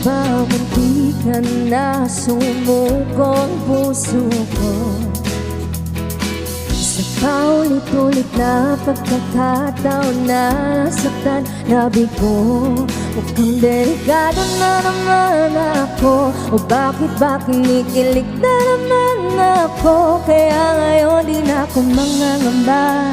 ba munti ka na sumuko ang puso ko? Sa paulit-ulit na pagkakataon na nasaktan labi ko, mukhang delikado na naman ako. O bakit ba kinikilig na naman ako? Kaya ngayon di na ako mangangamba.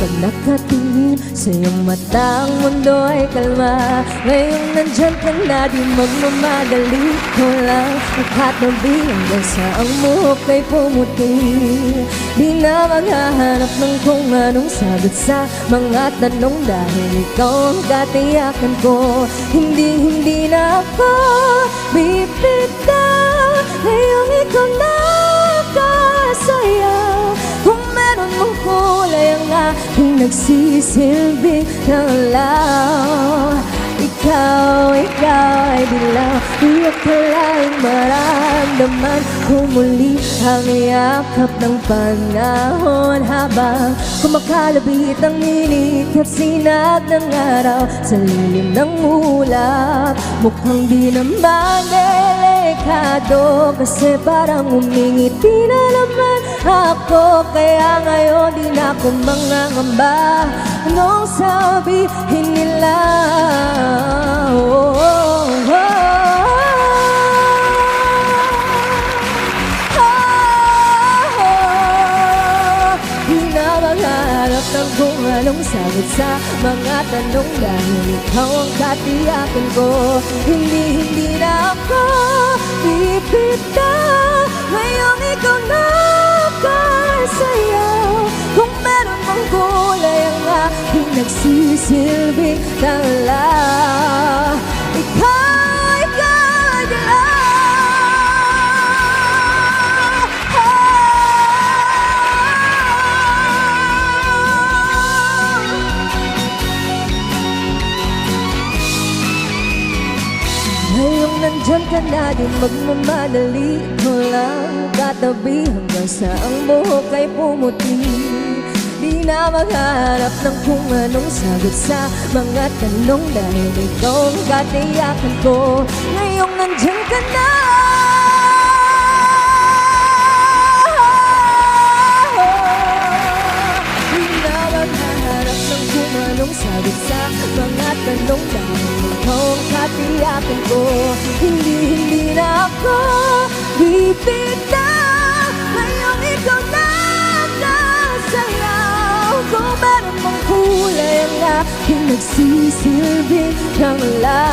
Pag nakatingin sa iyong mata, ang mundo ay kalma. Ngayon nandyan ka na, di magmamadali ko lang nakatabi hanggang sa ang buhok ay pumuti. Di na maghahanap ng kung anong sagot sa mga tanong, dahil ikaw ang katiyakan ko. Hindi na ako bibitaw, ngayong ikaw na kasayaw. Kung meron mong kulay ang aking nagsisilbi ng alaw. Ikaw ay dilaw, di akalaing maramdaman kung muli ang yakap ng panahon. Habang kumakalabit ang init at sinag ng araw sa lilim ng ulap, mukhang di naman delikado, kasi parang umingiti na naman ako. Kaya ngayon di na ako mangangamba, anong sabihin nila? Di na maghanap ng kung anong sagot sa mga tanong, dahil ikaw ang katiyakan ko. Hindi na ako bibitaw, ngayong ikaw na kasayaw. Kung meron mang kulay ang aking nagsisilbi ng alaw. Ikaw ay dilaw. Ngayong nandyan ka na, di magmamadali ko lang katabi hanggang sa ang buhok ay pumuti. Di na maghanap ng kung anong sagot sa mga tanong, dahil ikaw ang katiyakan ko. Ngayong nandyan ka na, di na maghanap ng kung anong sagot sa mga tanong, dahil ikaw ang katiyakan ko. Hindi na ako bibitaw, ngayong ikaw na kasayaw. Kung meron mong kulay ang aking nagsisilbi ng alaw.